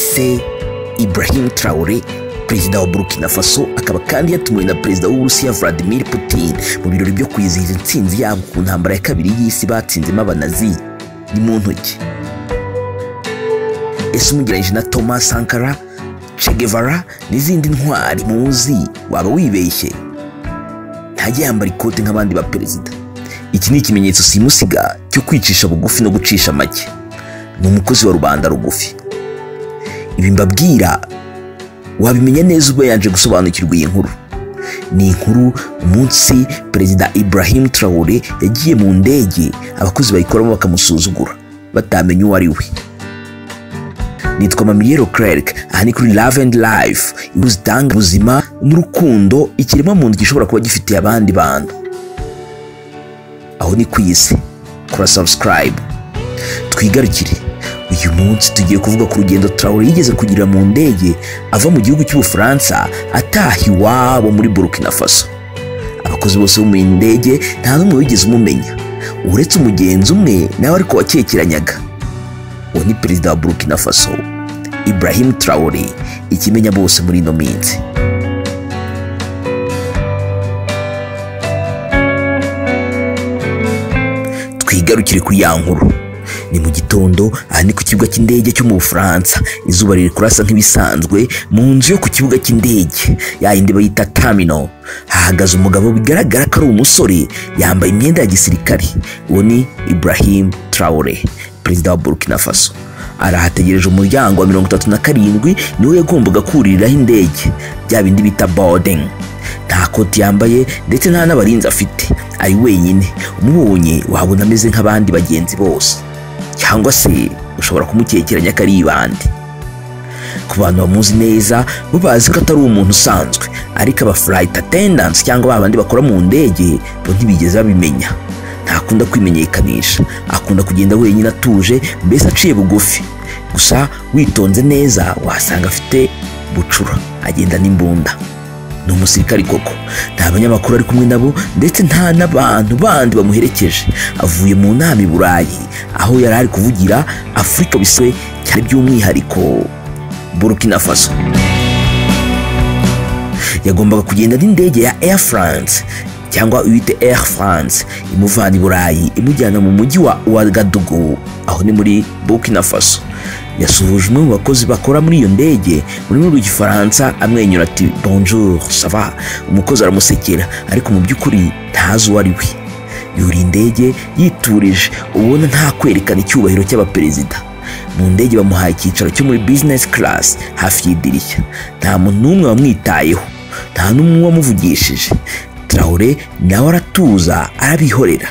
ese Ibrahim Traoré perezida wa Burkina Faso akaba kandi yatumiwe na perezida w'Uburusiya Vladimir Putin mu birori byo kwizihiza intsinzi yabo ku ntambara ya kabiri y'isi batsinzemo abanazi ni mu ntoki. Ese umugereranyije na Thomas Sankara, Che Guevara n'izindi ntwari muzi waba wibeshye? Ntajya yambara ikote nk'abandi ba perezida. Iki ni ikimenyetso simusiga cyo kwicisha bugufi no gucisha make. Ni umukozi wa rubanda rugufi. Ibi mbabwira wabimenya neza ubwo yaje gusobanukirwa iyi nkuru. Ni inkuru umunsi perezida Ibrahim Traoré yagiye mu ndege abakozi bayikoramo bakamusuzugura batamenye uwo ari we. Nitwa Mamiyero Clerc, aha ni kuri Love and Life, inkuru zitanga ubuzima n'urukundo ikiremwa muntu gishobora kuba gifitiye abandi bantu. Aho ni ku isi, kora subscribe. Twigarukire. Uyu munsi tugiye kuvuga ku rugendo Traoré yigeze kugira mu ndege ava mu gihugu cy'Ubufaransa ataha iwabo muri Burkina Faso. Abakozi bose bo mu ndege nta n'umwe wigeze umumenya uretse umugenzi umwe nawe ariko wakekeranyaga. Uwo ni perezida wa Burkina Faso Ibrahim Traoré, ikimenya bose muri ino minsi. Twigarukire kuri ya nkuru. Ni mu gitondo, aha ni ku kibuga cy'indege cyo mu Bufaransa. Izuba riri kurasa nk'ibisanzwe mu nzu yo ku kibuga cy'indege yayindi bayita terminal. Hahagaze umugabo bigaragara ko ari umusore yambaye imyenda ya gisirikare. Uwo ni Ibrahim Traoré, perezida wa Burkina Faso. Arahategereje umuryango wa 37 niwe yagombaga kuririraho indege, bya bindi bita boarding. Nta koti yambaye ndetse nta n'abarinzi afite, ari wenyine. Umubonye wabona ameze nk'abandi bagenzi bose, cyangwa se ushobora kumukekeranya ko ari ibandi. Ku bantu bamuzi neza bo bazi ko atari umuntu usanzwe, ariko aba flight attendants cyangwa babandi bakora mu ndege bo ntibigeze babimenya. Ntakunda kwimenyekanisha, akunda kugenda wenyine atuje, mbese aciye bugufi. Gusa witonze neza wasanga afite bucura, agenda n'imbunda. Ni umusirikari koko, nta banyamakuru ari kumwe nabo ndetse nta n'abantu bandi bamuherekeje. Avuye mu nama i Burayi aho yari ari kuvugira Afurika biswe cyari by'umwihariko Burkina Faso. Yagombaga kugenda n'indege ya Air France cyangwa uyite Air France imuvana i Burayi imujyana mu mujyi wa Ouagadougou, aho ni muri Burkina Faso. Yasuhuje umwe mu bakozi bakora muri iyo ndege muri rw'igifaransa amwenyura ati bonjour ça va. Umukozi aramusekera ariko mu by'ukuri ntazi uwo ari we. Yuri indege yiturije, ubona nta kwerekana icyubahiro cy'abaperezida. Mu ndege bamuhaye icyicaro cyo muri business class hafi y'idirishya. Nta muntu n'umwe wamwitayeho, nta n'umwe wamuvugishije. Traoré nawe aratuza arabihorera.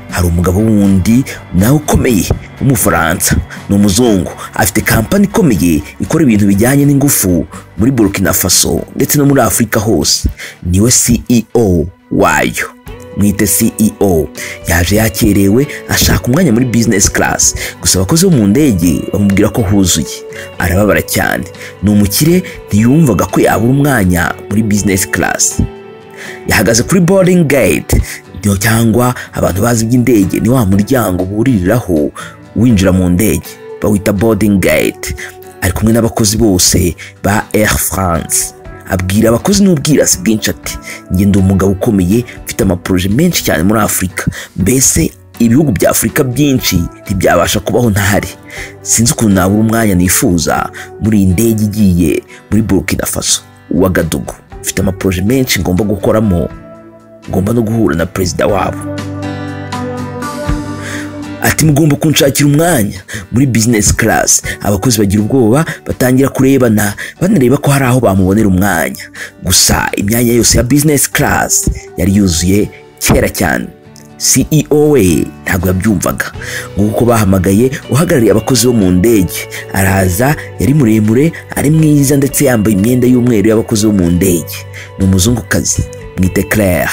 Hari umugabo wundi nawe ukomeye w'Umufaransa, ni umuzungu, afite kampani ikomeye ikora ibintu bijyanye n'ingufu muri Burkina Faso ndetse no muri Afurika hose. Niwe CEO wayo, mwite CEO. Yaje yakerewe ashaka umwanya muri business class, gusa abakozi bo mu ndege bamubwira ko huzuye. Arababara cyane, ni umukire, ntiyumvaga ko yabura umwanya muri business class. Yahagaze kuri boarding gate, cyangwa abantu bazi by'indege ni wa muryango buririraho winjira mu ndege, bawita boarding gate. Ari kumwe n'abakozi bose ba Air France. Abwira abakozi n'ubwirasi bwinshi ati ngende umugabo ukomeye, mfite amaproje menshi cyane muri Afurika, mbese ibihugu bya Afurika byinshi ntibyabasha kubaho ntahari. Sinzi ukuntu nabura umwanya nifuza muri indege igiye muri Burkina Faso Ouagadougou. Mfite amaproje menshi ngomba gukoramo, ngomba no guhura na perezida wabo. Ati mugomba kunshakira umwanya muri business class. Abakozi bagira ubwoba, batangira kurebana banareba ko hari aho bamubonera umwanya. Gusa imyanya yose ya business class yari yuzuye kera cyane. CEO we ntabwo yabyumvaga. Nguko bahamagaye uhagarariye abakozi bo mu ndege. Araza, yari muremure, ari mwiza ndetse yambaye imyenda y'umweru y'abakozi bo mu ndege. Ni umuzungukazi, mwite Claire.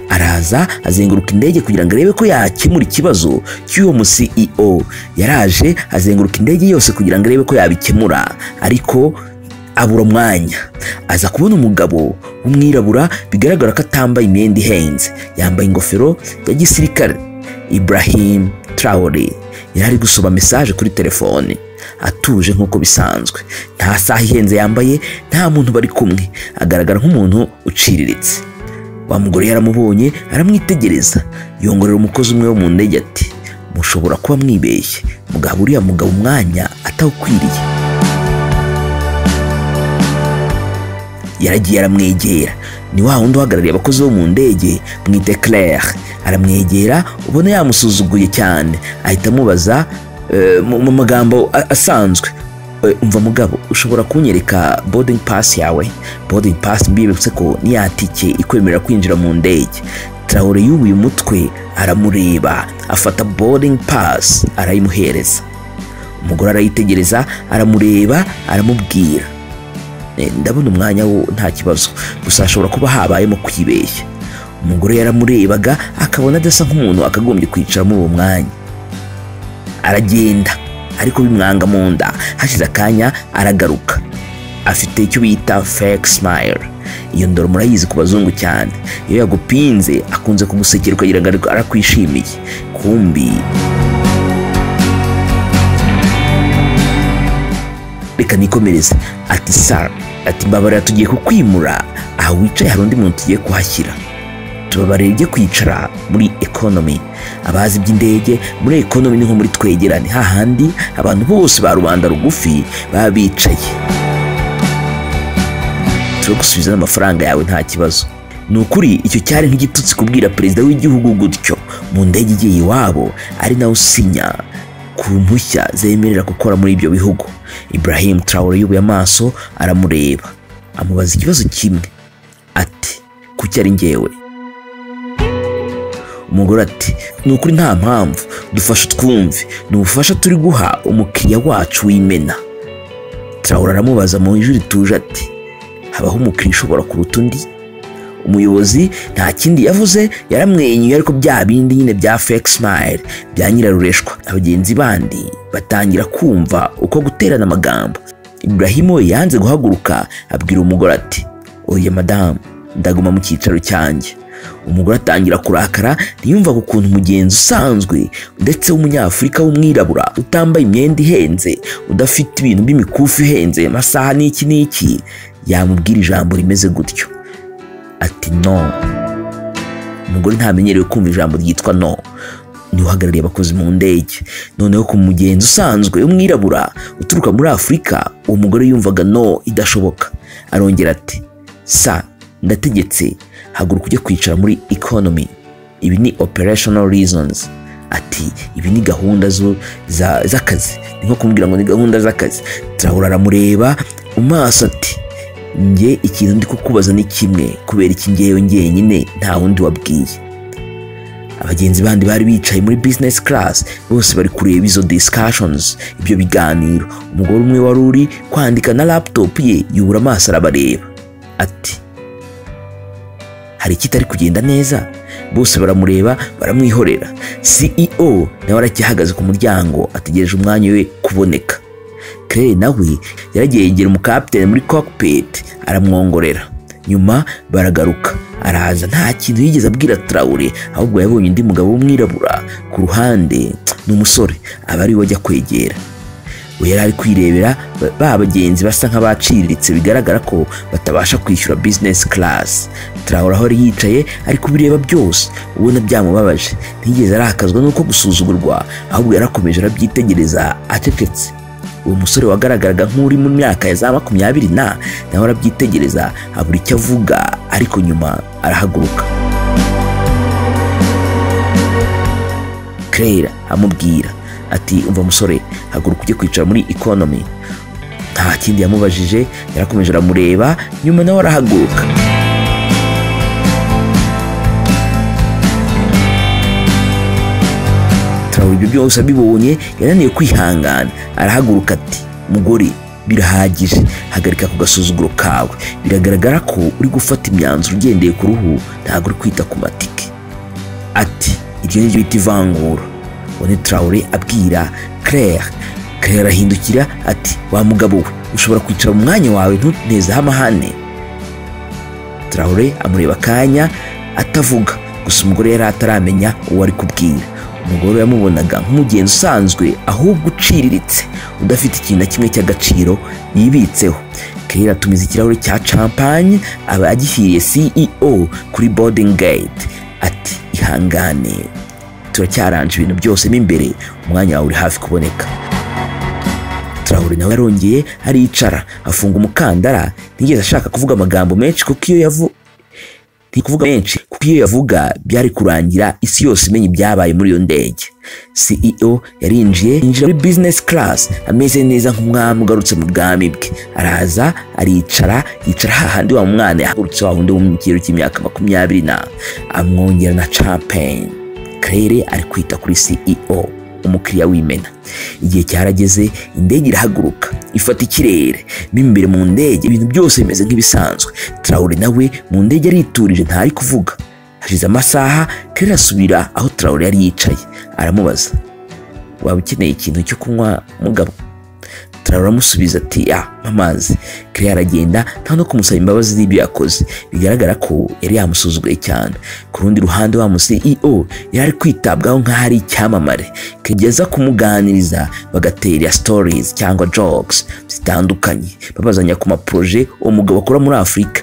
Araza azenguruka indege kugira ngo arebe ko yakemura ikibazo cy'uwo mu CEO. Yaraje azenguruka indege yose kugira ngo arebe ko yabikemura, ariko abura umwanya. Aza kubona umugabo w'umwirabura bigaragara ko atambaye imyenda ihenze, yambaye ingofero ya gisirikare. Ibrahim Traoré yari ari gusoma message kuri telefone. atuje nk'uko bisanzwe, nta saha ihenze yambaye, nta muntu bari kumwe, agaragara nk'umuntu uciriritse. Wa mugore yaramubonye aramwitegereza, yongorera umukozi umwe wo mu ndege ati mushobora kuba mwibeshye, mugabo uriya mugabo umwanya atawukwiriye. Yaragiye aramwegera, ni wa wundi uhagarariye abakozi bo mu ndege mwite Claire. Aramwegera ubona yamusuzuguye cyane, ahita amubaza mu magambo asanzwe, umva mugabo ushobora kunyereka boarding pass yawe? Boarding pass mbibutse ko ni ya tike ikwemerera kwinjira mu ndege. Traore yubuye umutwe aramureba, afata boarding pass arayimuhereza. Umugore arayitegereza, aramureba, aramubwira ndabona umwanya wo nta kibazo, gusa ashobora kuba habayemo kwibeshya. Umugore yaramurebaga akabona adasa nk'umuntu akagombye kwicara muri uwo mwanya. Aragenda ariko bimwanga mu nda. Hashize akanya aragaruka, afite icyo bita fake smile. Iyo ndoro murayizi ku bazungu cyane, iyo yagupinze akunze kugusekera ukagira ngo arakwishimiye, kumbi reka nikomereze. Ati sir, ati mbabarira tugiye kukwimura, aho wicaye hari undi muntu tugiye kuhashyira, tubabarira ujye kwicara muri economy. Abazi by'indege muri economy ni nko muri twegerane, hahandi abantu bose ba rubanda rugufi baba bicaye. Turagusubiza n'amafaranga yawe nta kibazo. Ni ukuri icyo cyari nk'igitutsi kubwira perezida w'igihugu gutyo mu ndege igiye iwabo, ari nawe usinya ku mpushya zemerera gukora muri ibyo bihugu. Ibrahim Traore yubuye amaso aramureba, amubaza ikibazo kimwe ati kuki ari njyewe? Umugore ati ni ukuri nta mpamvu, dufasha twumve, ni ubufasha turi guha umukiriya wacu w'imena. Traore aramubaza mu ijwi rituje ati habaho umukiriya ushobora kuruta undi? Umuyobozi nta kindi yavuze, yaramwenyuye ariko bya bindi nyine bya fake smile bya nyirarureshwa. Abagenzi bandi batangira kumva uko guterana amagambo. Ibrahim we yanze guhaguruka, abwira umugore ati oya madamu, ndaguma mu cyicaro cyanjye. Umugore atangira kurakara, ntiyumvaga ukuntu umugenzi usanzwe ndetse w'umunyafurika w'umwirabura utambaye imyenda ihenze, udafite ibintu by'imikufi ihenze, amasaha n'iki yamubwira ijambo rimeze gutyo. Ati no. Umugore ntamenyerewe kumva ijambo ryitwa no, ni uhagarariye abakozi mu ndege. Noneho ku mugenzi usanzwe w'umwirabura uturuka muri Afurika, uwo mugore yumvaga no idashoboka. Arongera ati sa, ndategetse haguruka ujye kwicara muri economy, ibi ni operational reasons. Ati ibi ni gahunda z'akazi, ni nko kumubwira ngo ni gahunda z'akazi. Traore aramureba umaso ati nge ikintu ndi kukubaza ni kimwe, kubera iki ngewe nyine nta wundi wabwiye? Abagenzi bandi bari bicaye muri business class, bose bari kureba izo discussions, ibyo biganiro. Umugore umwe wari uri kwandika na laptop ye yubura amaso arabareba ati hari ikitari kugenda neza? Bose baramureba baramwihorera. CEO nawe aracyahagaze ku muryango ategereje umwanya we kuboneka. Claire nawe yaragiye yegera umukapiteni muri cockpit aramwongorera. Nyuma baragaruka, araza nta kintu yigeze abwira Traore, ahubwo yabonye undi mugabo w'umwirabura ku ruhande, n'umusore aba ari we ajya kwegera. We yari ari kwirebera ba bagenzi basa nk'abaciriritse, bigaragara ko batabasha kwishyura business class. Traore aho ari yicaye ari kubireba byose, ubona byamubabaje, ntiyigeze arakazwa nuko gusuzugurwa, ahubwo yarakomeje arabyitegereza acecetse. Uwo musore wagaragaraga nk'uri mu myaka ya za 20 nawe arabyitegereza, abura icyo avuga, ariko nyuma arahaguruka. Claire amubwira ati umva musore, haguruka ujye kwicara muri economy. Nta kindi yamubajije, yarakomeje aramureba, nyuma nawe arahaguruka. Traore ibyo byose abibonye yananiwe kwihangana, arahaguruka ati mugore birahagije, hagarika ku gasuzuguro kawe, biragaragara ko uri gufata imyanzuro ugendeye ku ruhu, ntabwo uri kwita ku matike. Ati ibyo ni byo bita ivangura. One Traore abwira Claire. Claire arahindukira ati wa mugabo we, ushobora kwicara mu mwanya wawe ntunezeho amahane? Traore amureba akanya atavuga, gusa umugore yari ataramenya uwo ari kubwira. umugore yamubonaga nk'umugenzi usanzwe ahubwo uciriritse udafite ikintu na kimwe cy'agaciro yibitseho. Claire atumiza ikirahuri cya champagne aba agihiriye CEO kuri boarding gate ati ihangane turacyaranje ibintu byose n'imbere umwanya wawe uri hafi kuboneka. Traore nawe yarongeye aricara afunga umukandara ntigeze ashaka kuvuga amagambo menshi kuko iyo yavuga byari kurangira isi yose imenye ibyabaye muri iyo ndege. CEO yinjira muri business class ameze neza nk'umwami ugarutse mu bwami bwe. Araza yicara hahandi wa mwana yahagurutse wa wundi wo mu kigero cy'imyaka 20 amwongera na champagne. Claire ari kwita kuri CEO umukiriya w'imena. Igihe cyarageze indege irahaguruka ifata ikirere imbere mu ndege ibintu byose bimeze nk'ibisanzwe. Traore nawe mu ndege ariturije ntari kuvuga. Hashize amasaha Claire asubira aho Traore yari yicaye aramubaza waba ukeneye ikintu cyo kunywa mugabo? Traore amusubiza ati amazi. Claire aragenda nta no kumusaba imbabazi z'ibyo yakoze bigaragara ko yari yamusuzuguye cyane. Ku rundi ruhande wa CEO yari kwitabwaho nk'ahari icyamamare kigeza kumuganiriza bagatera stories cyangwa jokes zitandukanye babazanya ku maproje umugabo akora muri Afrika.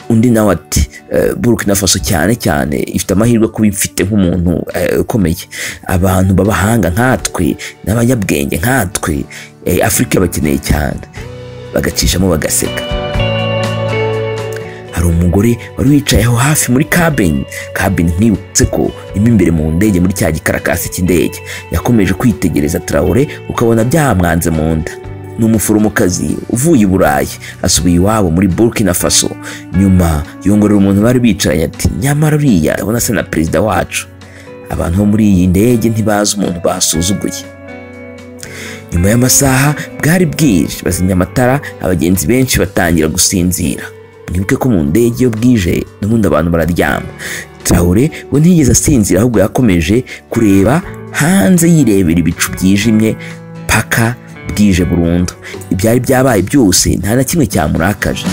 Undi nawe ati Burkina Faso cyane ifite amahirwe kuba ifite nk'umuntu ukomeye, abantu babahanga nkatwe n'abanyabwenge nkatwe Afrika bakeneye cyane. Bagacishamo bagaseka. Hari umugore wari wicaye aho hafi muri cabin nkibutse ko imbere mu ndege muri cya gikarakasi cy'indege. Yakomeje kwitegereza Traore ukabona byamwanze mu nda. N'umuforomokazi uvuye i Burayi asubiye iwabo muri Burkina Faso. Nyuma yongorera umuntu bari bicaranye ati nyamara uriya abona se na perezida wacu. Abantu bo muri iyi ndege ntibazi umuntu basuzuguye. Nyuma y'amasaha bwari bwije bazimya amatara abagenzi benshi batangira gusinzira. Mwibuke ko mu ndege yo bwije n'ubundi abantu bararyama. Traore we ntiyigeze asinzira ahubwo yakomeje kureba hanze yirebera ibicu byijimye paka bwije burundu. Ibyari byabaye byose nta na kimwe cyamurakaje.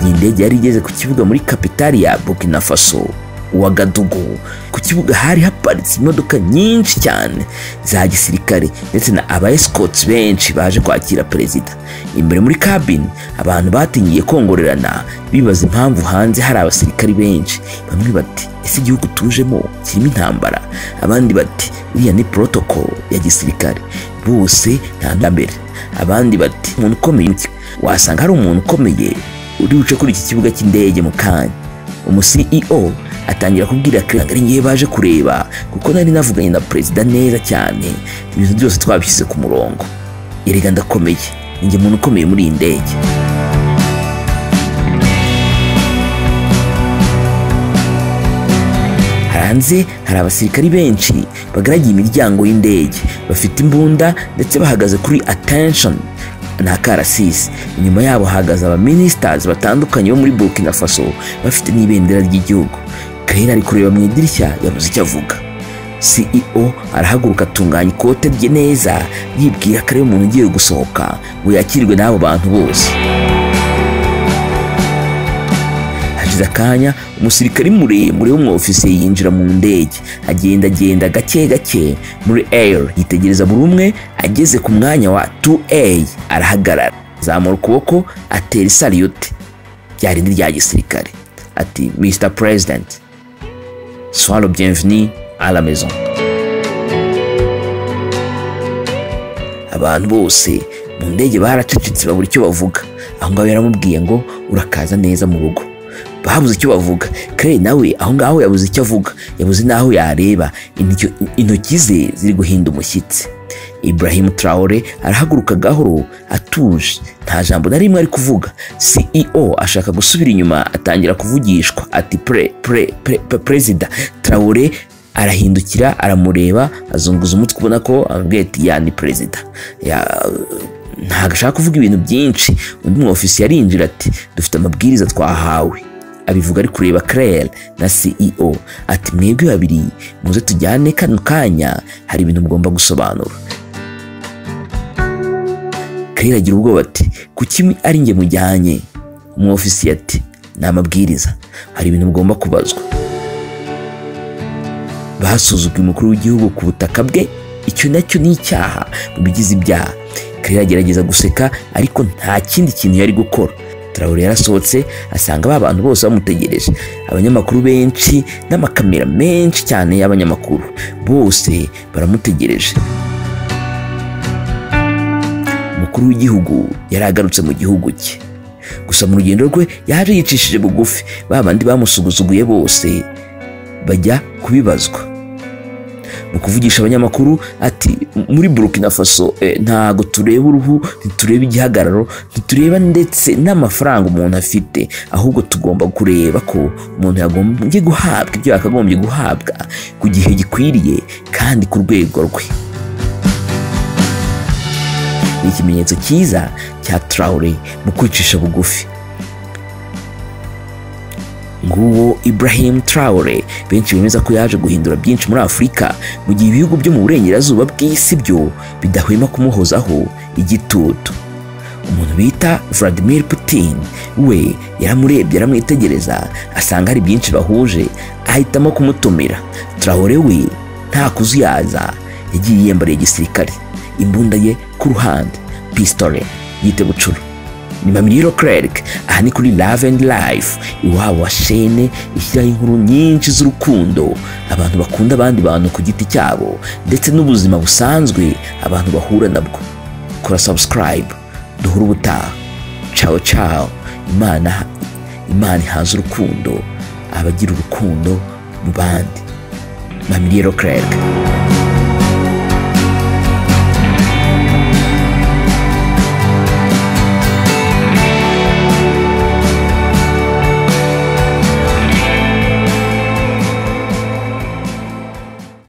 Iyi ndege yari igeze ku kibuga muri kapitali ya Burkina Faso Ouagadougou. Ku kibuga hari haparitse imodoka nyinshi cyane za gisirikare ndetse na aba escorts benshi baje kwakira perezida. Imbere muri cabin abantu batinyiye kongorerana bibaza impamvu hanze hari abasirikari benshi. Bamwe bati ese igihugu tujemo kirimo intambara, abandi bati iriya ni protocol ya gisirikare. Bose nta mbere. Abandi bati umuntu ukomeye wasanga hari umuntu ukomeye uri buce kuri iki kibuga cy'indege mu kanya. CEO atangira kubwira Claire ari ngiye baje kureba kuko nari navuganye na perezida neza cyane ibintu byose twabishyize ku murongo. Erega ndakomeye ninjye muntu ukomeye muri iyi ndege. Hanze hari abasirikari benshi bagaragiye imiryango y'indege bafite imbunda ndetse bahagaze kuri attention na karasisi. Inyuma yabo hahagaze aba ministers batandukanye bo muri Burkina Faso bafite n'ibendera ry'igihugu. Claire ari kureba mu idirishya yabuze icyo avuga. CEO arahaguruka atunganya ikote rye neza yibwira ko ari umuntu ugiye gusohoka ngo yakirwe n'abo bantu bose. Hashize akanya umusirikari muremure w'umwofisiye yinjira mu ndege agenda gake muri air yitegereza buri umwe. Ageze ku mwanya wa 2A arahagarara zamura ukuboko atera salute byari rya gisirikare ati Mr President, sois le bienvenu à la maison. Abantu bose mu ndege baracecetse babura icyo bavuga. Aho ngaho yaramubwiye ngo urakaza neza mu rugo. Babuze icyo bavuga. Claire nawe aho ngaho yabuze icyo avuga, yabuze naho yareba. Intoki ze ziri guhinda umushyitsi. Ibrahim Traore arahaguruka gahoro atuje nta jambo na rimwe ari kuvuga. CEO ashaka gusubira inyuma atangira kuvugishwa ati President. Traore arahindukira aramureba azunguza umutwe ubona ko amubwiye ati ya ni perezida. Ntago ashaka kuvuga ibintu byinshi. Undi mu ofisi yarinjira ati dufite amabwiriza twahawe. Abivuga ari kureba Claire na CEO ati mwebwe babiri muze tujyane kano kanya hari ibintu mugomba gusobanura. Claire agira ubwoba ati kuki ari nge mujyanye? Mu ofisi ati ni amabwiriza hari ibintu mugomba kubazwa. basuzuguye umukuru w'igihugu ku butaka bwe. Icyo nacyo ni icyaha mu bigize ibyaha. Claire agerageza guseka ariko nta kindi kintu yari gukora. Traoré yarasohotse asanga ba bantu bose bamutegereje, abanyamakuru benshi n'amakamera menshi cyane y'abanyamakuru bose baramutegereje. Umukuru w'igihugu yaragarutse mu gihugu cye, gusa mu rugendo rwe yaje yicishije bugufi. Ba bandi bamusuguzuguye bose bajya kubibazwa. Mu kuvugisha abanyamakuru ati muri Burkina Faso ntago tureba uruhu, ntitureba igihagararo, ntitureba ndetse n'amafaranga umuntu afite, ahubwo tugomba kureba ko umuntu yagombye guhabwa ibyo yakagombye guhabwa ku gihe gikwiriye kandi ku rwego rwe. Ni ikimenyetso cyiza cya Traoré mu kwicisha bugufi. Nguwo Ibrahim Traoré benshi bemeza ko yaje guhindura byinshi muri Afurika, mu gihe ibihugu byo mu burengerazuba bw'isi byo bidahwema kumuhozaho igitutu. Umuntu bita Vladimir Putin we yaramurebye, aramwitegereza asanga hari byinshi bahuje, ahitamo kumutumira. Traoré we nta kuzuyaza yagiye yiyambariye gisirikare, imbunda ye ku ruhande, pistole yite bucuru. Ni Mamiliro Clerc, aha ni kuri Love and Life, iwabo wa shene ishyiraho inkuru nyinshi z'urukundo, abantu bakunda abandi bantu ku giti cyabo, ndetse n'ubuzima busanzwe abantu bahura nabwo. Kora subscribe, duhura ubutaha. Ciao ciao. Imana ihaza urukundo, abagira urukundo mu bandi. Mamiliro Clerc.